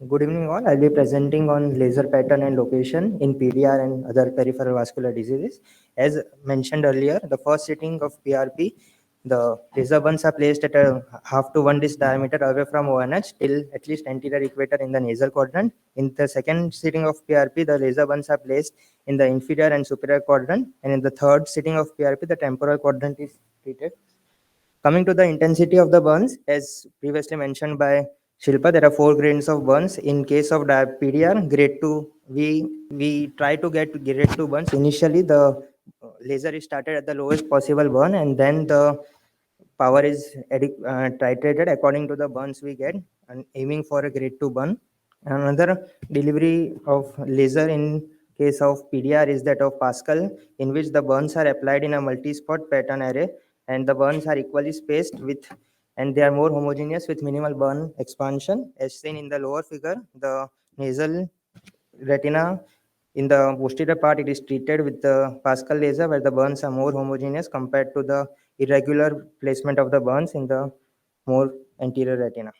Good evening, all. I'll be presenting on laser pattern and location in PDR and other peripheral vascular diseases. As mentioned earlier, the first sitting of PRP, the laser burns are placed at a half to 1 disc diameter away from ONH till at least anterior equator in the nasal quadrant. In the second sitting of PRP, the laser burns are placed in the inferior and superior quadrant. And in the third sitting of PRP, the temporal quadrant is treated. Coming to the intensity of the burns, as previously mentioned by Shilpa, there are 4 grades of burns. In case of PDR, grade 2, we try to get grade 2 burns. Initially, the laser is started at the lowest possible burn, and then the power is titrated according to the burns we get, and aiming for a grade 2 burn. Another delivery of laser in case of PDR is that of Pascal, in which the burns are applied in a multi-spot pattern array, and the burns are equally spaced with, and they are more homogeneous with minimal burn expansion. As seen in the lower figure, the nasal retina in the posterior part, it is treated with the Pascal laser, where the burns are more homogeneous compared to the irregular placement of the burns in the more anterior retina.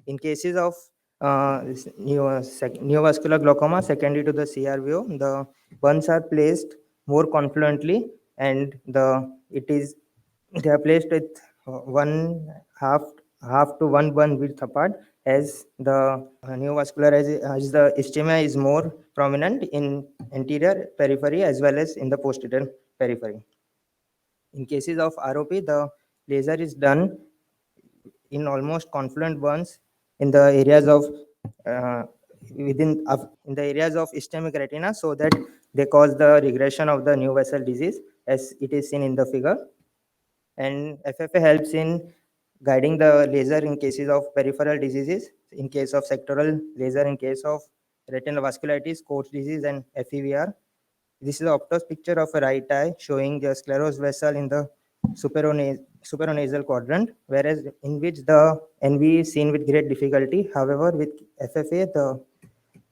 In cases of neovascular glaucoma secondary to the CRVO, the burns are placed more confluently, and it is they are placed with one half half to one burn width apart, as the neovascular as the ischemia is more prominent in anterior periphery as well as in the posterior periphery. In cases of ROP, the laser is done in almost confluent burns in the areas of uh, in the areas of ischemic retina, so that they cause the regression of the new vessel disease, as it is seen in the figure. And FFA helps in guiding the laser in cases of peripheral diseases, in case of sectoral laser, in case of retinal vasculitis, Coats disease, and FEVR. This is an optos picture of a right eye showing the sclerosed vessel in the supernasal quadrant, whereas in which the NV is seen with great difficulty. However, with FFA, the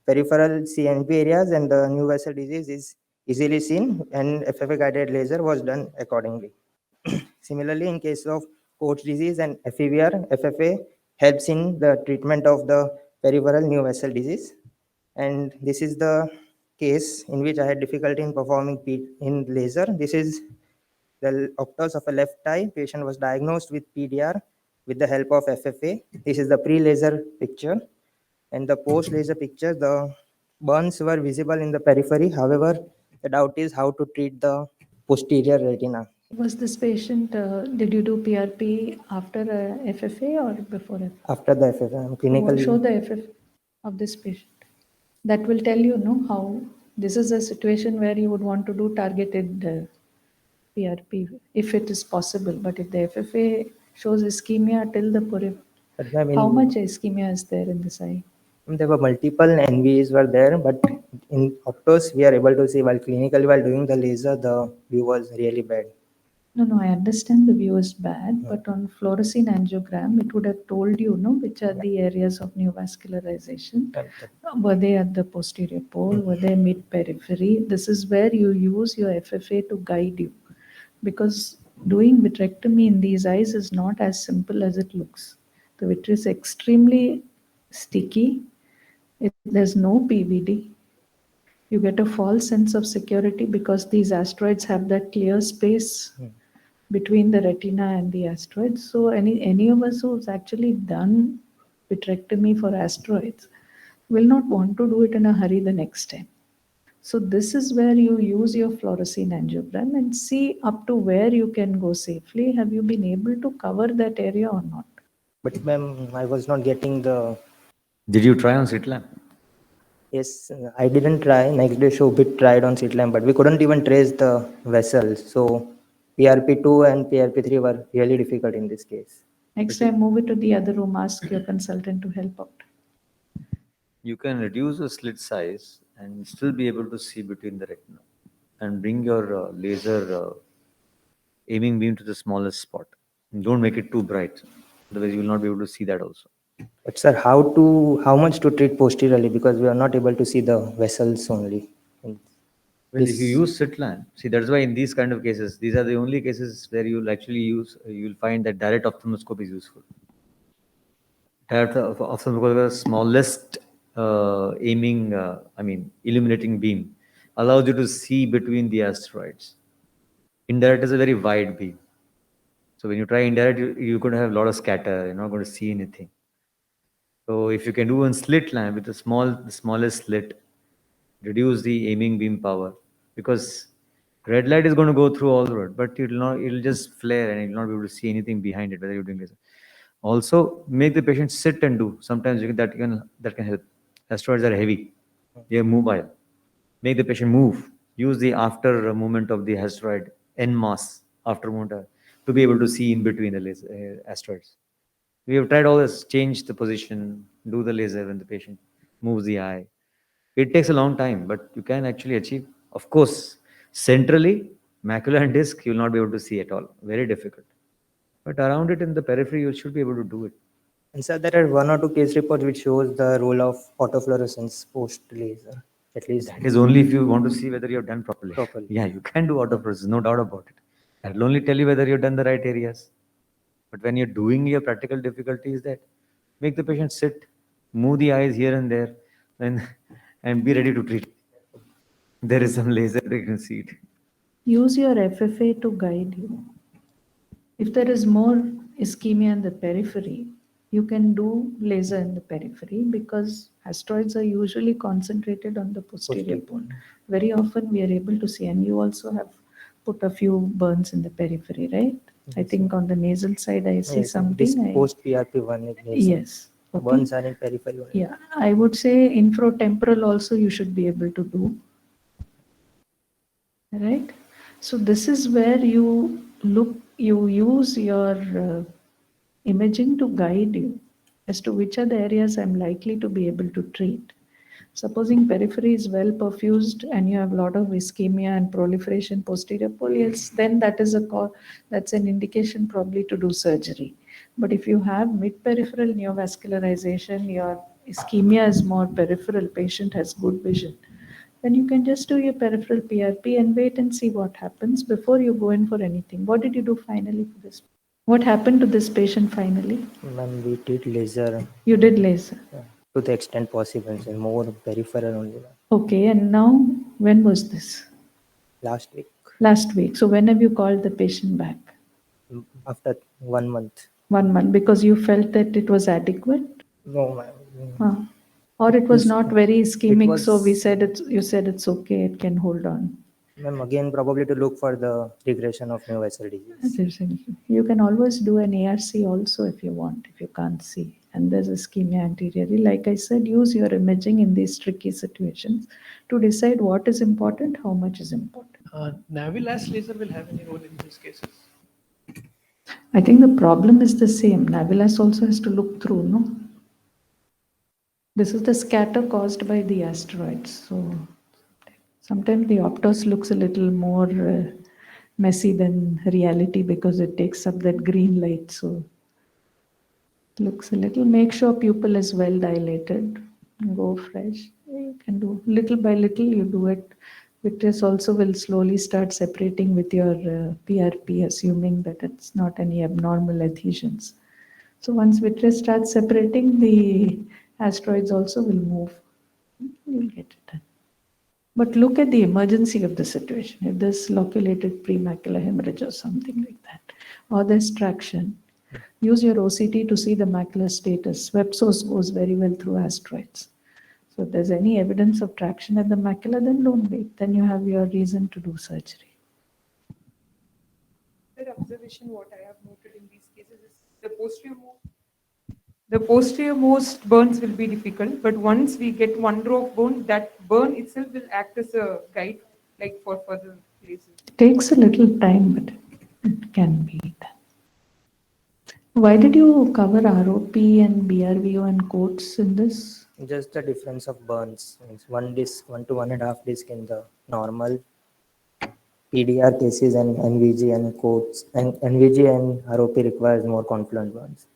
peripheral CNV areas and the new vessel disease is easily seen, and FFA guided laser was done accordingly. Similarly, in case of Coats disease and FEVR, FFA helps in the treatment of the peripheral new vessel disease. And this is the case in which I had difficulty in performing in laser. This is the optos of a left eye. Patient was diagnosed with PDR with the help of FFA. This is the pre-laser picture. And the post-laser picture, the burns were visible in the periphery. However, the doubt is how to treat the posterior retina. Was this patient, did you do PRP after FFA or before FFA? After the FFA, clinically. Show the FFA of this patient. That will tell you, how this is a situation where you would want to do targeted PRP if it is possible. But if the FFA shows ischemia till the how much ischemia is there in this eye? There were multiple NVs were there, but in optos we are able to see, while clinically while doing the laser, the view was really bad. No, I understand the view is bad, but on fluorescein angiogram, it would have told you, which are the areas of neovascularization. Were they at the posterior pole? Were they mid periphery? This is where you use your FFA to guide you, because doing vitrectomy in these eyes is not as simple as it looks. The vitreous is extremely sticky. There's no PVD. You get a false sense of security because these asteroids have that clear space between the retina and the asteroids. So any of us who's actually done vitrectomy for asteroids will not want to do it in a hurry the next time. So this is where you use your fluorescein angiogram and see up to where you can go safely. Have you been able to cover that area or not? But ma'am, I was not getting the. Did you try on slit lamp? Yes, I didn't try. Next day, Shobit tried on slit lamp, but we couldn't even trace the vessels. So PRP2 and PRP3 were really difficult in this case. Next time, move it to the other room. Ask your consultant to help out. You can reduce the slit size and still be able to see between the retina, and bring your laser aiming beam to the smallest spot. Don't make it too bright, otherwise you will not be able to see that also. But sir, how much to treat posteriorly, because we are not able to see the vessels only. Well, if you use slit lamp, see, that's why in these kind of cases, these are the only cases where you'll actually use, you'll find that direct ophthalmoscope is useful. That often because the smallest illuminating beam allows you to see between the asteroids. Indirect is a very wide beam. So when you try indirect, you're going to have a lot of scatter. You're not going to see anything. So if you can do one slit lamp with the smallest slit, reduce the aiming beam power, because red light is going to go through all the road, but it'll just flare and you'll not be able to see anything behind it whether you're doing this. Also, make the patient sit and do. Sometimes that can help. Asteroids are heavy; they are mobile. Make the patient move. Use the after movement of the asteroid en mass after movement to be able to see in between the asteroids. We have tried all this. Change the position, do the laser when the patient moves the eye. It takes a long time, but you can actually achieve. Of course, centrally, macula and disc, you will not be able to see at all. Very difficult. But around it in the periphery, you should be able to do it. And so there are one or two case reports which shows the role of autofluorescence post laser, at least That is only if you want to see whether you have done properly. properly. Yeah, you can do autofluorescence, no doubt about it. That will only tell you whether you've done the right areas. But when you're doing your practical difficulty is that make the patient sit, move the eyes here and there, and and be ready to treat. There is some laser, you can see it. Use your FFA to guide you. If there is more ischemia in the periphery, you can do laser in the periphery because asteroids are usually concentrated on the posterior pole. Very often we are able to see, and you also have put a few burns in the periphery, right? I think on the nasal side I see Yes, something. this post PRP1 is nasal. Yes. Okay. Burns are in periphery only. Yeah, I would say infrotemporal also you should be able to do. Right? So this is where you use your imaging to guide you as to which are the areas I'm likely to be able to treat. Supposing periphery is well perfused and you have a lot of ischemia and proliferation posterior pole, yes, then that's an indication probably to do surgery. But if you have mid-peripheral neovascularization, your ischemia is more peripheral, patient has good vision, then you can just do your peripheral PRP and wait and see what happens before you go in for anything. What did you do finally for this? What happened to this patient finally? Ma'am, we did laser You did laser. to the extent possible, so more peripheral only. Okay, and now when was this? Last week, Last week. So when have you called the patient back? after 1 month. 1 month, because you felt that it was adequate? No, ma'am. Or it was not very It ischemic, so was, you said it's okay, it can hold on. ma'am, again probably to look for the regression of new vessel disease. You can always do an ARC also if you want, if you can't see. And there's ischemia anteriorly. Like I said, use your imaging in these tricky situations to decide what is important, how much is important. Navilas laser will have any role in these cases? I think the problem is the same. Navilas also has to look through, no? This is the scatter caused by the asteroids. So sometimes the optos looks a little more messy than reality because it takes up that green light. So looks a little. Make sure pupil is well dilated. Go fresh. You can do little by little. You do it. Vitreous also will slowly start separating with your PRP, assuming that it's not any abnormal adhesions. So once vitreous starts separating, the asteroids also will move. You'll get it done. But look at the emergency of the situation. If there's loculated premacular hemorrhage or something like that, or there's traction, use your OCT to see the macular status. Web source goes very well through asteroids. So if there's any evidence of traction at the macula, then don't wait. Then you have your reason to do surgery. Another observation what I have noted in these cases is the posterior most burns will be difficult, but once we get one row of bone, that burn itself will act as a guide, like for further places. Takes a little time, but it can be done. Why did you cover ROP and BRVO and coats in this? Just the difference of burns. Means 1 to 1.5 disc in the normal PDR cases and NVG and coats, and NVG and ROP requires more confluent burns.